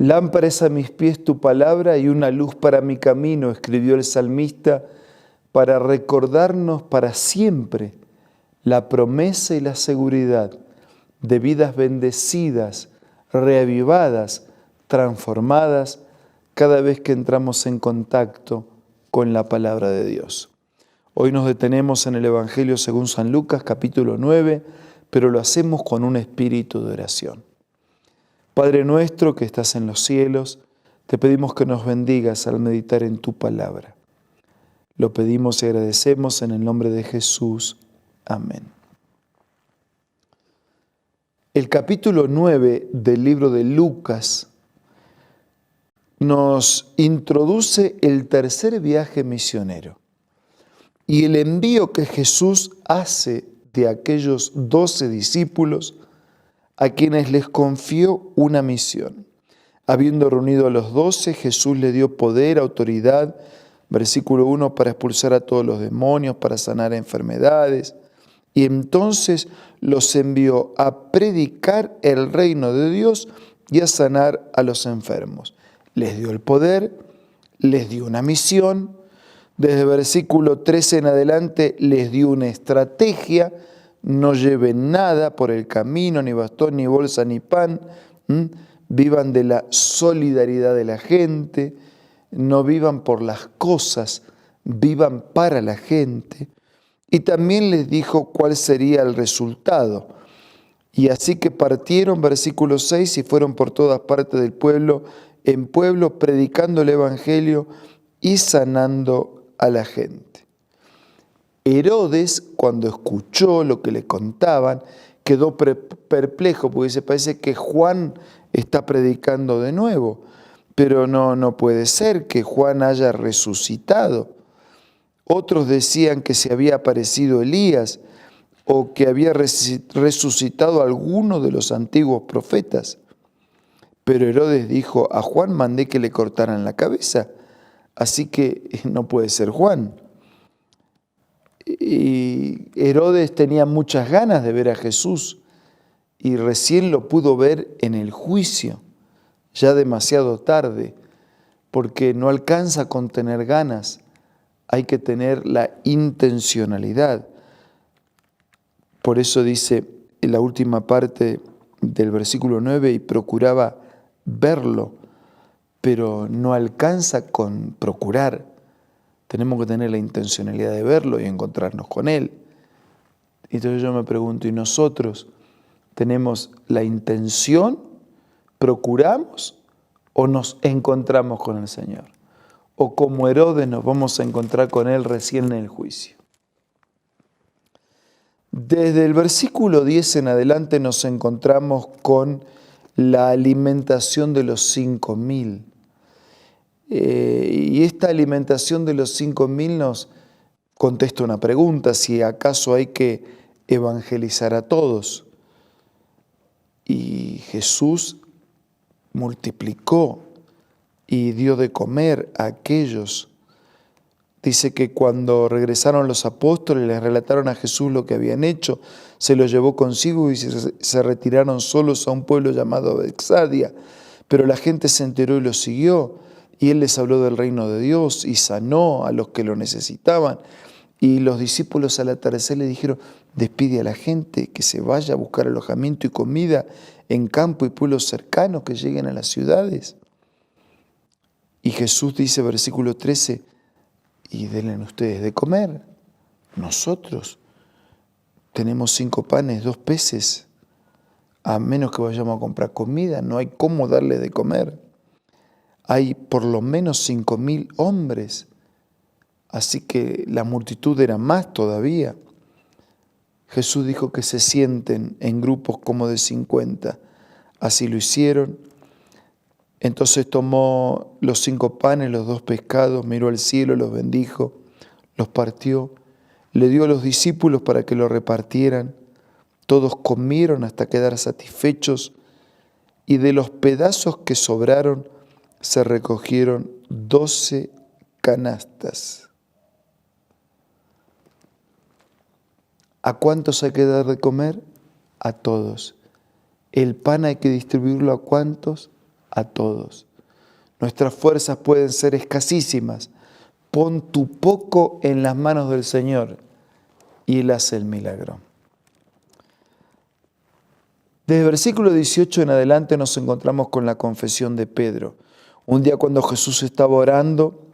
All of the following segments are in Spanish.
Lámpara es a mis pies tu palabra y una luz para mi camino, escribió el salmista, para recordarnos para siempre la promesa y la seguridad de vidas bendecidas, reavivadas, transformadas, cada vez que entramos en contacto con la palabra de Dios. Hoy nos detenemos en el Evangelio según San Lucas, capítulo 9, pero lo hacemos con un espíritu de oración. Padre nuestro que estás en los cielos, te pedimos que nos bendigas al meditar en tu palabra. Lo pedimos y agradecemos en el nombre de Jesús. Amén. El capítulo 9 del libro de Lucas nos introduce el tercer viaje misionero y el envío que Jesús hace de aquellos 12 discípulos a quienes les confió una misión. Habiendo reunido a los 12, Jesús le dio poder, autoridad, versículo 1, para expulsar a todos los demonios, para sanar enfermedades. Y entonces los envió a predicar el reino de Dios y a sanar a los enfermos. Les dio el poder, les dio una misión. Desde el versículo 13 en adelante les dio una estrategia. No lleven nada por el camino, ni bastón, ni bolsa, ni pan. Vivan de la solidaridad de la gente. No vivan por las cosas, vivan para la gente. Y también les dijo cuál sería el resultado. Y así que partieron, versículo 6, y fueron por todas partes del pueblo, en pueblo, predicando el Evangelio y sanando a la gente. Herodes, cuando escuchó lo que le contaban, quedó perplejo, porque se parece que Juan está predicando de nuevo. Pero no puede ser que Juan haya resucitado. Otros decían que se había aparecido Elías o que había resucitado alguno de los antiguos profetas. Pero Herodes dijo, a Juan mandé que le cortaran la cabeza, así que no puede ser Juan. Y Herodes tenía muchas ganas de ver a Jesús y recién lo pudo ver en el juicio, ya demasiado tarde, porque no alcanza con tener ganas, hay que tener la intencionalidad. Por eso dice en la última parte del versículo 9, y procuraba verlo, pero no alcanza con procurar. Tenemos que tener la intencionalidad de verlo y encontrarnos con Él. Entonces yo me pregunto, ¿y nosotros tenemos la intención, procuramos o nos encontramos con el Señor? O como Herodes nos vamos a encontrar con Él recién en el juicio. Desde el versículo 10 en adelante nos encontramos con la alimentación de los 5.000. Y esta alimentación de los 5.000 nos contesta una pregunta, si acaso hay que evangelizar a todos. Y Jesús multiplicó y dio de comer a aquellos. Dice que cuando regresaron los apóstoles, les relataron a Jesús lo que habían hecho, se los llevó consigo y se retiraron solos a un pueblo llamado Betsaida. Pero la gente se enteró y los siguió, y Él les habló del reino de Dios y sanó a los que lo necesitaban. Y los discípulos al atardecer le dijeron, despide a la gente que se vaya a buscar alojamiento y comida en campo y pueblos cercanos que lleguen a las ciudades. Y Jesús dice, versículo 13, y denle ustedes de comer. Nosotros tenemos 5 panes, 2 peces. A menos que vayamos a comprar comida, no hay cómo darle de comer. Hay por lo menos 5.000 hombres. Así que la multitud era más todavía. Jesús dijo que se sienten en grupos como de 50. Así lo hicieron. Entonces tomó los 5 panes, los 2 pescados, miró al cielo, los bendijo, los partió, le dio a los discípulos para que lo repartieran. Todos comieron hasta quedar satisfechos y de los pedazos que sobraron se recogieron 12 canastas. ¿A cuántos hay que dar de comer? A todos. ¿El pan hay que distribuirlo a cuántos? a todos. Nuestras fuerzas pueden ser escasísimas. Pon tu poco en las manos del Señor y Él hace el milagro. Desde el versículo 18 en adelante nos encontramos con la confesión de Pedro. Un día cuando Jesús estaba orando,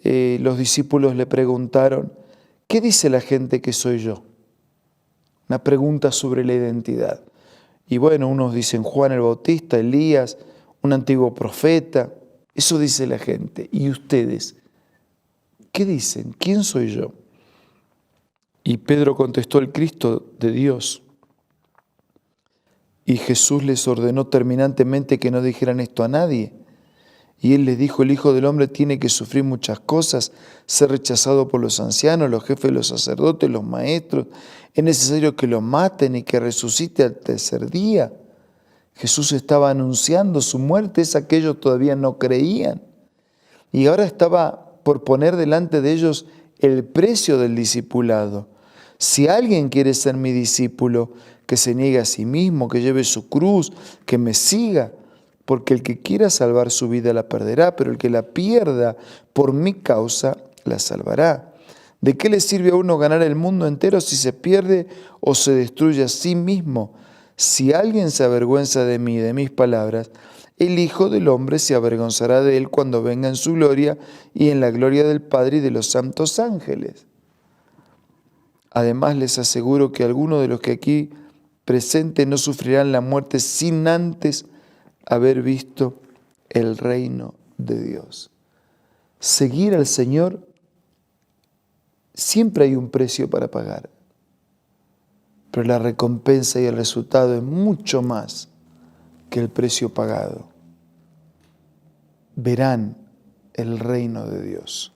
los discípulos le preguntaron, ¿qué dice la gente que soy yo? Una pregunta sobre la identidad. Y bueno, unos dicen Juan el Bautista, Elías, un antiguo profeta. Eso dice la gente. ¿Y ustedes? ¿Qué dicen? ¿Quién soy yo? Y Pedro contestó, el Cristo de Dios. Y Jesús les ordenó terminantemente que no dijeran esto a nadie. Y Él les dijo, el Hijo del Hombre tiene que sufrir muchas cosas, ser rechazado por los ancianos, los jefes de los sacerdotes, los maestros. Es necesario que lo maten y que resucite al tercer día. Jesús estaba anunciando su muerte, es que ellos todavía no creían. Y ahora estaba por poner delante de ellos el precio del discipulado. Si alguien quiere ser mi discípulo, que se niegue a sí mismo, que lleve su cruz, que me siga. Porque el que quiera salvar su vida la perderá, pero el que la pierda por mi causa la salvará. ¿De qué le sirve a uno ganar el mundo entero si se pierde o se destruye a sí mismo? Si alguien se avergüenza de mí y de mis palabras, el Hijo del Hombre se avergonzará de él cuando venga en su gloria y en la gloria del Padre y de los santos ángeles. Además les aseguro que algunos de los que aquí presentes no sufrirán la muerte sin antes haber visto el reino de Dios. Seguir al Señor, siempre hay un precio para pagar, pero la recompensa y el resultado es mucho más que el precio pagado. Verán el reino de Dios.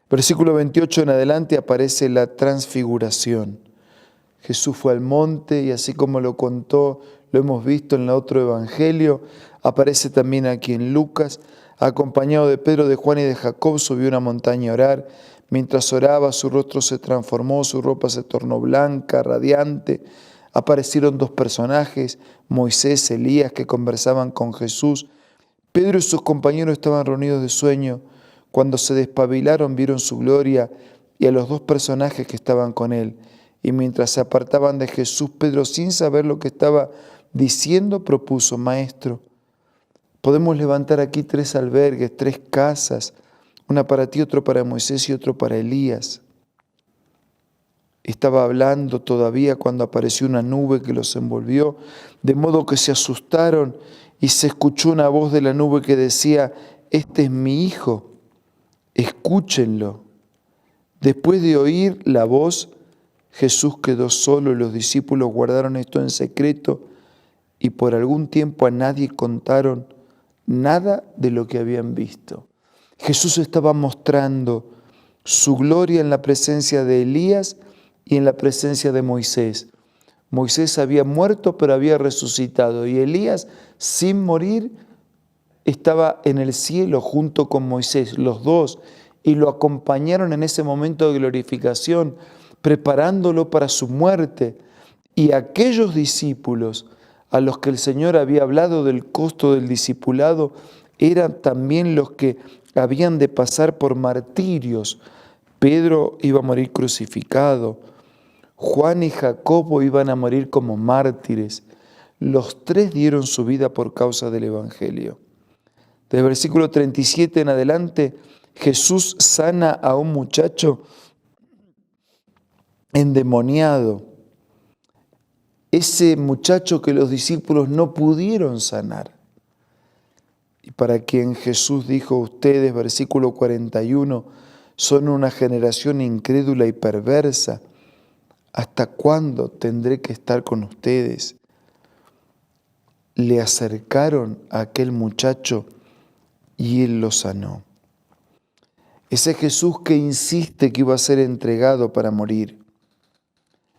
Versículo 28 en adelante aparece la transfiguración. Jesús fue al monte y así como lo contó, lo hemos visto en el otro evangelio, aparece también aquí en Lucas, acompañado de Pedro, de Juan y de Jacob, subió una montaña a orar. Mientras oraba, su rostro se transformó, su ropa se tornó blanca, radiante. Aparecieron dos personajes, Moisés, Elías, que conversaban con Jesús. Pedro y sus compañeros estaban reunidos de sueño. Cuando se despabilaron, vieron su gloria y a los dos personajes que estaban con él. Y mientras se apartaban de Jesús, Pedro, sin saber lo que estaba diciendo, propuso, Maestro, podemos levantar aquí 3 albergues, 3 casas, una para ti, otro para Moisés y otro para Elías. Estaba hablando todavía cuando apareció una nube que los envolvió, de modo que se asustaron y se escuchó una voz de la nube que decía, este es mi Hijo, escúchenlo. Después de oír la voz, Jesús quedó solo y los discípulos guardaron esto en secreto y por algún tiempo a nadie contaron nada de lo que habían visto. Jesús estaba mostrando su gloria en la presencia de Elías y en la presencia de Moisés. Moisés había muerto pero había resucitado y Elías, sin morir, estaba en el cielo junto con Moisés, los dos, y lo acompañaron en ese momento de glorificación, preparándolo para su muerte. Y aquellos discípulos a los que el Señor había hablado del costo del discipulado eran también los que habían de pasar por martirios. Pedro iba a morir crucificado, Juan y Jacobo iban a morir como mártires. Los 3 dieron su vida por causa del Evangelio. Del versículo 37 en adelante, Jesús sana a un muchacho endemoniado. Ese muchacho que los discípulos no pudieron sanar. Y para quien Jesús dijo, ustedes, versículo 41, son una generación incrédula y perversa. ¿Hasta cuándo tendré que estar con ustedes? Le acercaron a aquel muchacho y él lo sanó. Ese Jesús que insiste que iba a ser entregado para morir.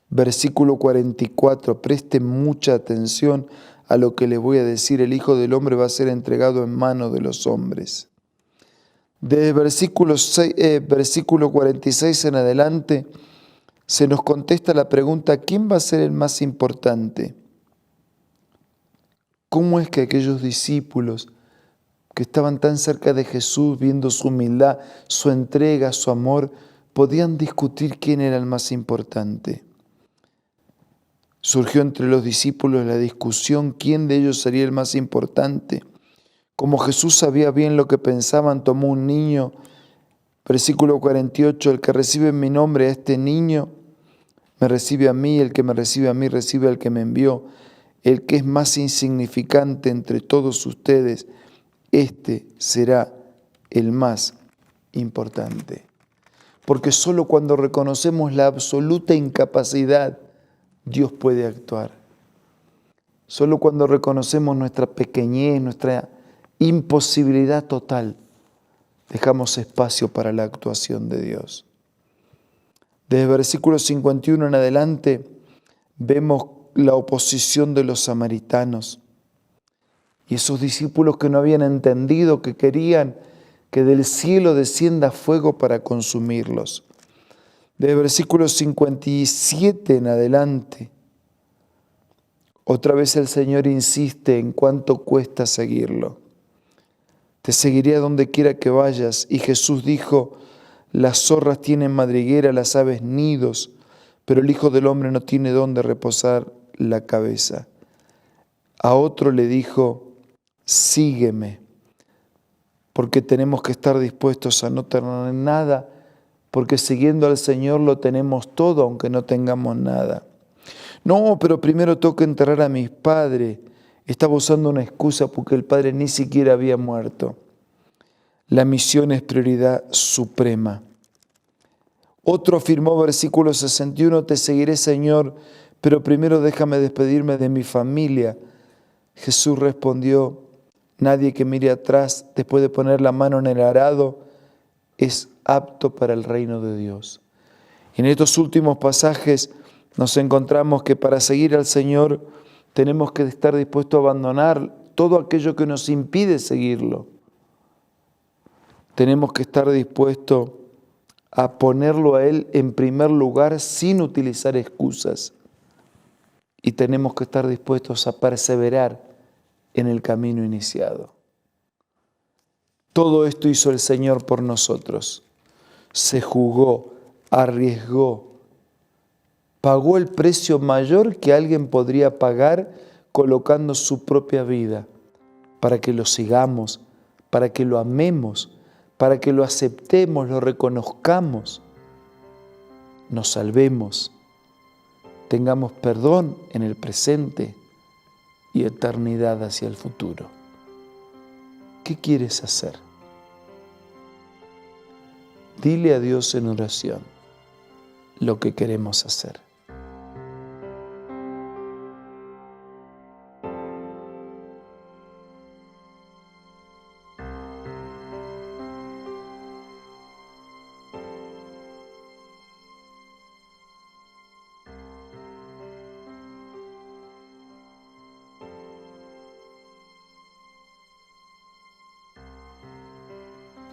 Versículo 44, presten mucha atención a lo que les voy a decir. El Hijo del Hombre va a ser entregado en manos de los hombres. Desde versículo 46 en adelante, se nos contesta la pregunta, ¿quién va a ser el más importante? ¿Cómo es que aquellos discípulos que estaban tan cerca de Jesús, viendo su humildad, su entrega, su amor, podían discutir quién era el más importante? Surgió entre los discípulos la discusión quién de ellos sería el más importante. Como Jesús sabía bien lo que pensaban, tomó un niño. Versículo 48, el que recibe en mi nombre a este niño, me recibe a mí, el que me recibe a mí, recibe al que me envió. El que es más insignificante entre todos ustedes, este será el más importante. Porque solo cuando reconocemos la absoluta incapacidad, Dios puede actuar. Solo cuando reconocemos nuestra pequeñez, nuestra imposibilidad total, dejamos espacio para la actuación de Dios. Desde el versículo 51 en adelante vemos la oposición de los samaritanos y esos discípulos que no habían entendido, que querían que del cielo descienda fuego para consumirlos. Desde el versículo 57 en adelante, otra vez el Señor insiste en cuánto cuesta seguirlo. Te seguiré a donde quiera que vayas. Y Jesús dijo, las zorras tienen madriguera, las aves nidos, pero el Hijo del Hombre no tiene dónde reposar la cabeza. A otro le dijo, sígueme, porque tenemos que estar dispuestos a no tener nada, porque siguiendo al Señor lo tenemos todo, aunque no tengamos nada. No, pero primero tengo que enterrar a mis padres. Estaba usando una excusa porque el padre ni siquiera había muerto. La misión es prioridad suprema. Otro afirmó, versículo 61, te seguiré, Señor, pero primero déjame despedirme de mi familia. Jesús respondió, nadie que mire atrás después de poner la mano en el arado es apto para el reino de Dios. Y en estos últimos pasajes nos encontramos que para seguir al Señor tenemos que estar dispuestos a abandonar todo aquello que nos impide seguirlo. Tenemos que estar dispuestos a ponerlo a Él en primer lugar sin utilizar excusas. Y tenemos que estar dispuestos a perseverar en el camino iniciado. Todo esto hizo el Señor por nosotros. Se jugó, arriesgó, pagó el precio mayor que alguien podría pagar colocando su propia vida para que lo sigamos, para que lo amemos, para que lo aceptemos, lo reconozcamos, nos salvemos, tengamos perdón en el presente y eternidad hacia el futuro. ¿Qué quieres hacer? Dile a Dios en oración lo que queremos hacer.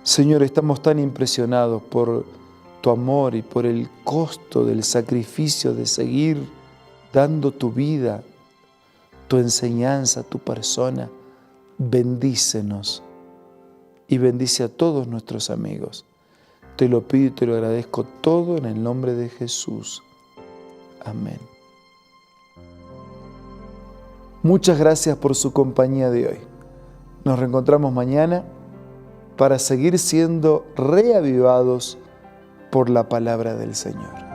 Señor, estamos tan impresionados por tu amor y por el costo del sacrificio de seguir dando tu vida, tu enseñanza, tu persona. Bendícenos y bendice a todos nuestros amigos. Te lo pido y te lo agradezco todo en el nombre de Jesús. Amén. Muchas gracias por su compañía de hoy. Nos reencontramos mañana para seguir siendo reavivados por la palabra del Señor.